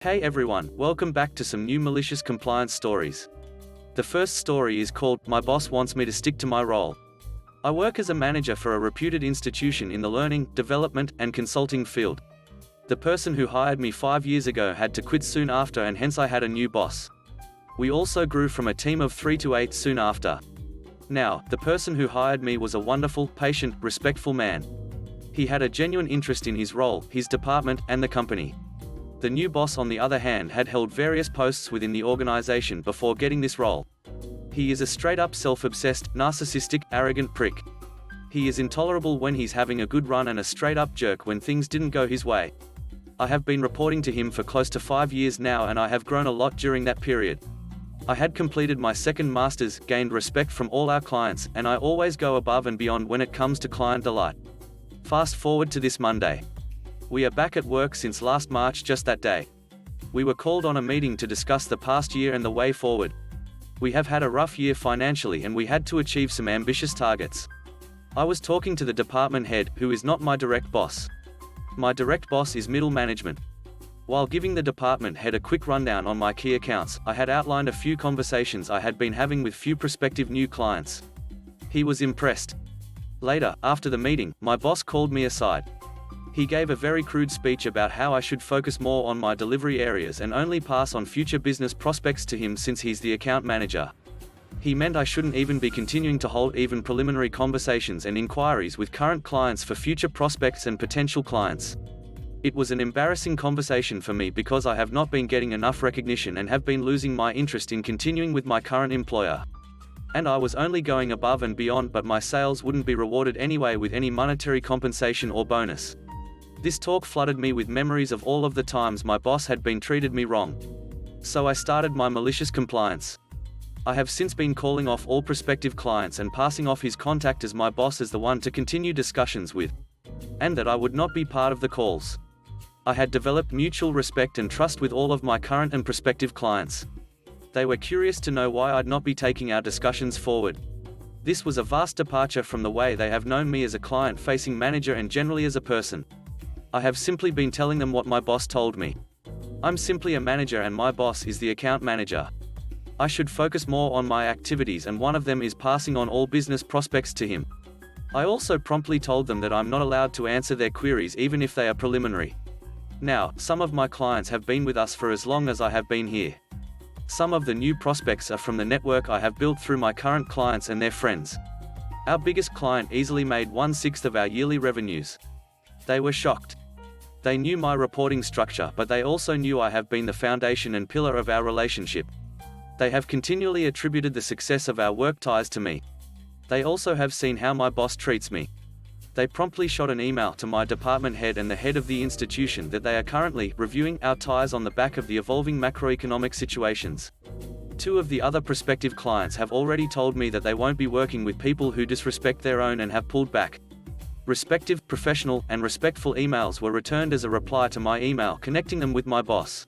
Hey everyone, welcome back to some new malicious compliance stories. The first story is called, My Boss Wants Me to Stick to My Role. I work as a manager for a reputed institution in the learning, development, and consulting field. The person who hired me 5 years ago had to quit soon after, and hence I had a new boss. We also grew from a team of 3 to 8 soon after. Now, the person who hired me was a wonderful, patient, respectful man. He had a genuine interest in his role, his department, and the company. The new boss, on the other hand, had held various posts within the organization before getting this role. He is a straight-up self-obsessed, narcissistic, arrogant prick. He is intolerable when he's having a good run and a straight-up jerk when things didn't go his way. I have been reporting to him for close to 5 years now, and I have grown a lot during that period. I had completed my second master's, gained respect from all our clients, and I always go above and beyond when it comes to client delight. Fast forward to this Monday. We are back at work since last March, just that day. We were called on a meeting to discuss the past year and the way forward. We have had a rough year financially, and we had to achieve some ambitious targets. I was talking to the department head, who is not my direct boss. My direct boss is middle management. While giving the department head a quick rundown on my key accounts, I had outlined a few conversations I had been having with few prospective new clients. He was impressed. Later, after the meeting, my boss called me aside. He gave a very crude speech about how I should focus more on my delivery areas and only pass on future business prospects to him since he's the account manager. He meant I shouldn't even be continuing to hold even preliminary conversations and inquiries with current clients for future prospects and potential clients. It was an embarrassing conversation for me because I have not been getting enough recognition and have been losing my interest in continuing with my current employer. And I was only going above and beyond, but my sales wouldn't be rewarded anyway with any monetary compensation or bonus. This talk flooded me with memories of all of the times my boss had been treated me wrong. So I started my malicious compliance. I have since been calling off all prospective clients and passing off his contact as my boss as the one to continue discussions with. And that I would not be part of the calls. I had developed mutual respect and trust with all of my current and prospective clients. They were curious to know why I'd not be taking our discussions forward. This was a vast departure from the way they have known me as a client-facing manager and generally as a person. I have simply been telling them what my boss told me. I'm simply a manager and my boss is the account manager. I should focus more on my activities, and one of them is passing on all business prospects to him. I also promptly told them that I'm not allowed to answer their queries even if they are preliminary. Now, some of my clients have been with us for as long as I have been here. Some of the new prospects are from the network I have built through my current clients and their friends. Our biggest client easily made 1/6 of our yearly revenues. They were shocked. They knew my reporting structure, but they also knew I have been the foundation and pillar of our relationship. They have continually attributed the success of our work ties to me. They also have seen how my boss treats me. They promptly shot an email to my department head and the head of the institution that they are currently reviewing our ties on the back of the evolving macroeconomic situations. 2 of the other prospective clients have already told me that they won't be working with people who disrespect their own and have pulled back. Respective, professional, and respectful emails were returned as a reply to my email connecting them with my boss.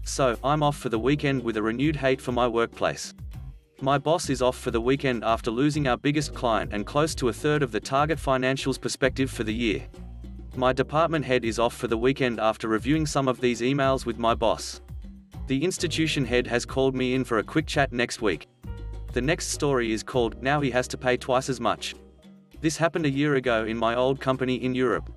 So, I'm off for the weekend with a renewed hate for my workplace. My boss is off for the weekend after losing our biggest client and close to a third of the target financials perspective for the year. My department head is off for the weekend after reviewing some of these emails with my boss. The institution head has called me in for a quick chat next week. The next story is called, Now he has to pay twice as much. This happened a year ago in my old company in Europe.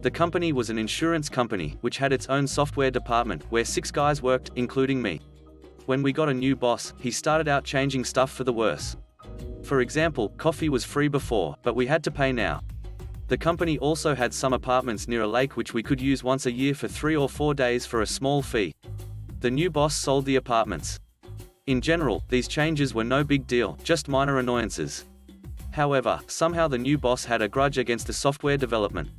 The company was an insurance company, which had its own software department, where 6 guys worked, including me. When we got a new boss, he started out changing stuff for the worse. For example, coffee was free before, but we had to pay now. The company also had some apartments near a lake which we could use once a year for 3 or 4 days for a small fee. The new boss sold the apartments. In general, these changes were no big deal, just minor annoyances. However, somehow the new boss had a grudge against the software development.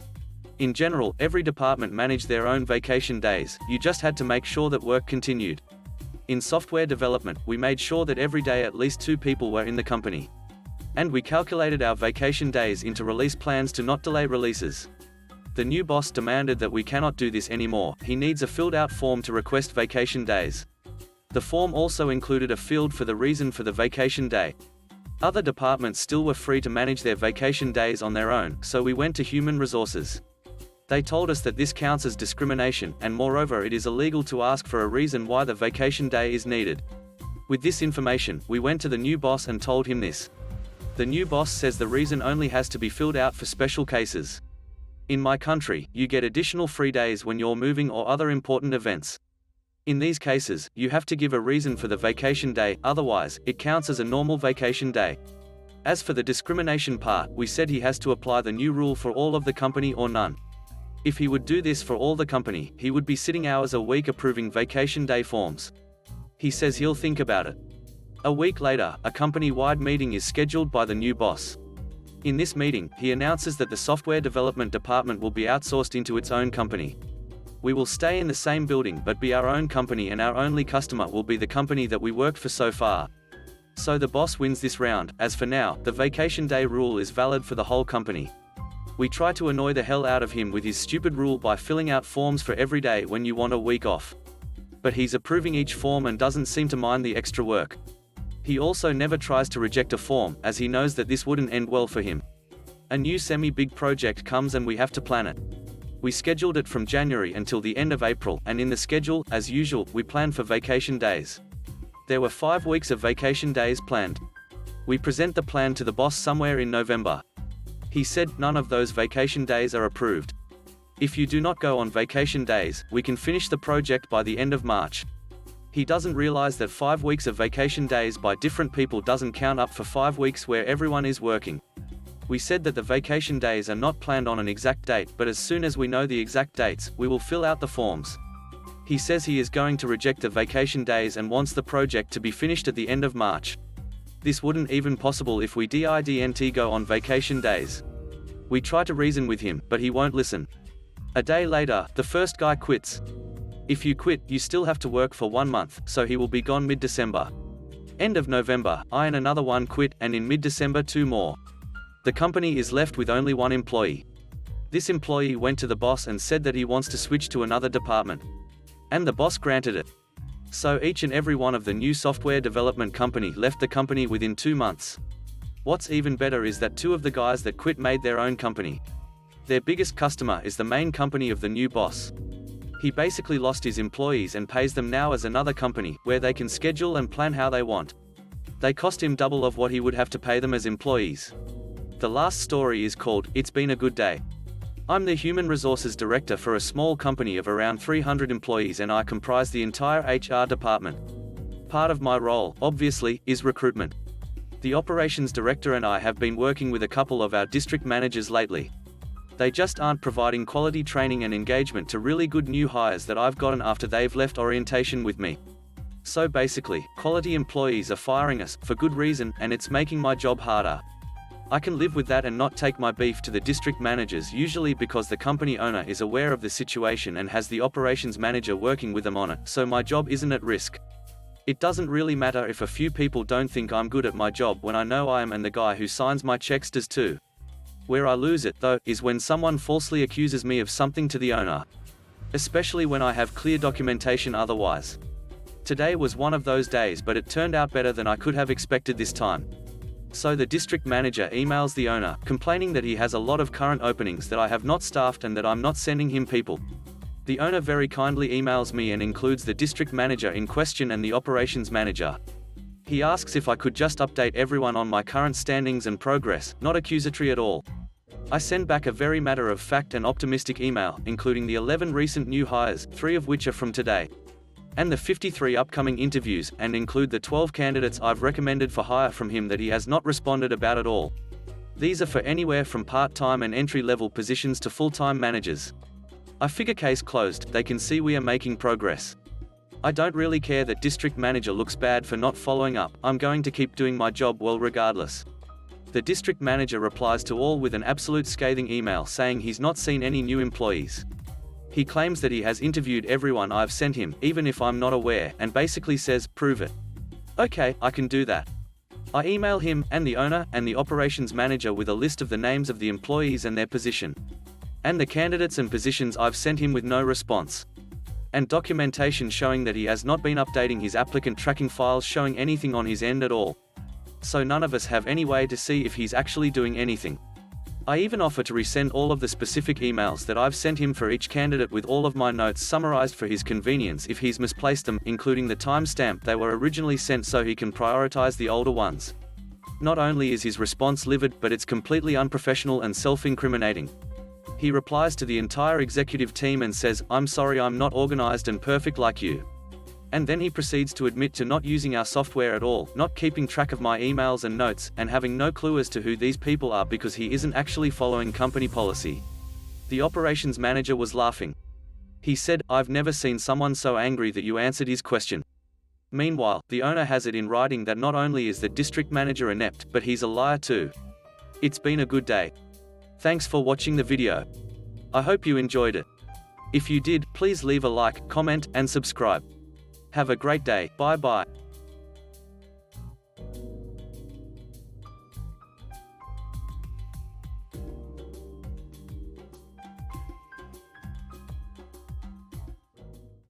In general, every department managed their own vacation days, you just had to make sure that work continued. In software development, we made sure that every day at least 2 people were in the company. And we calculated our vacation days into release plans to not delay releases. The new boss demanded that we cannot do this anymore. He needs a filled out form to request vacation days. The form also included a field for the reason for the vacation day. Other departments still were free to manage their vacation days on their own, so we went to human resources. They told us that this counts as discrimination, and moreover it is illegal to ask for a reason why the vacation day is needed. With this information, we went to the new boss and told him this. The new boss says the reason only has to be filled out for special cases. In my country, you get additional free days when you're moving or other important events. In these cases, you have to give a reason for the vacation day, otherwise, it counts as a normal vacation day. As for the discrimination part, we said he has to apply the new rule for all of the company or none. If he would do this for all the company, he would be sitting hours a week approving vacation day forms. He says he'll think about it. A week later, a company-wide meeting is scheduled by the new boss. In this meeting, he announces that the software development department will be outsourced into its own company. We will stay in the same building but be our own company, and our only customer will be the company that we worked for so far. So the boss wins this round. As for now, the vacation day rule is valid for the whole company. We try to annoy the hell out of him with his stupid rule by filling out forms for every day when you want a week off. But he's approving each form and doesn't seem to mind the extra work. He also never tries to reject a form, as he knows that this wouldn't end well for him. A new semi-big project comes and we have to plan it. We scheduled it from January until the end of April, and in the schedule, as usual, we planned for vacation days. There were 5 weeks of vacation days planned. We present the plan to the boss somewhere in November. He said none of those vacation days are approved. If you do not go on vacation days, we can finish the project by the end of March. He doesn't realize that 5 weeks of vacation days by different people doesn't count up for 5 weeks where everyone is working. We said that the vacation days are not planned on an exact date, but as soon as we know the exact dates, we will fill out the forms. He says he is going to reject the vacation days and wants the project to be finished at the end of March. This wouldn't even possible if we didn't go on vacation days. We try to reason with him, but he won't listen. A day later, the first guy quits. If you quit, you still have to work for 1 month, so he will be gone mid-December. End of November, I and another one quit, and in mid-December 2 more. The company is left with only 1 employee. This employee went to the boss and said that he wants to switch to another department. And the boss granted it. So each and every one of the new software development company left the company within 2 months. What's even better is that 2 of the guys that quit made their own company. Their biggest customer is the main company of the new boss. He basically lost his employees and pays them now as another company, where they can schedule and plan how they want. They cost him double of what he would have to pay them as employees. The last story is called, It's Been a Good Day. I'm the Human Resources Director for a small company of around 300 employees, and I comprise the entire HR department. Part of my role, obviously, is recruitment. The Operations Director and I have been working with a couple of our district managers lately. They just aren't providing quality training and engagement to really good new hires that I've gotten after they've left orientation with me. So basically, quality employees are firing us, for good reason, and it's making my job harder. I can live with that and not take my beef to the district managers, usually because the company owner is aware of the situation and has the operations manager working with them on it, so my job isn't at risk. It doesn't really matter if a few people don't think I'm good at my job when I know I am, and the guy who signs my checks does too. Where I lose it, though, is when someone falsely accuses me of something to the owner. Especially when I have clear documentation otherwise. Today was one of those days, but it turned out better than I could have expected this time. So the district manager emails the owner, complaining that he has a lot of current openings that I have not staffed and that I'm not sending him people. The owner very kindly emails me and includes the district manager in question and the operations manager. He asks if I could just update everyone on my current standings and progress, not accusatory at all. I send back a very matter-of-fact and optimistic email, including the 11 recent new hires, 3 of which are from today, and the 53 upcoming interviews, and include the 12 candidates I've recommended for hire from him that he has not responded about at all. These are for anywhere from part-time and entry-level positions to full-time managers. I figure case closed, they can see we are making progress. I don't really care that district manager looks bad for not following up, I'm going to keep doing my job well regardless. The district manager replies to all with an absolute scathing email saying he's not seen any new employees. He claims that he has interviewed everyone I've sent him, even if I'm not aware, and basically says, prove it. Okay, I can do that. I email him, and the owner, and the operations manager with a list of the names of the employees and their position. And the candidates and positions I've sent him with no response. And documentation showing that he has not been updating his applicant tracking files showing anything on his end at all. So none of us have any way to see if he's actually doing anything. I even offer to resend all of the specific emails that I've sent him for each candidate with all of my notes summarized for his convenience if he's misplaced them, including the timestamp they were originally sent so he can prioritize the older ones. Not only is his response livid, but it's completely unprofessional and self-incriminating. He replies to the entire executive team and says, "I'm sorry, I'm not organized and perfect like you." And then he proceeds to admit to not using our software at all, not keeping track of my emails and notes, and having no clue as to who these people are because he isn't actually following company policy. The operations manager was laughing. He said, "I've never seen someone so angry that you answered his question." Meanwhile, the owner has it in writing that not only is the district manager inept, but he's a liar too. It's been a good day. Thanks for watching the video. I hope you enjoyed it. If you did, please leave a like, comment, and subscribe. Have a great day. Bye bye.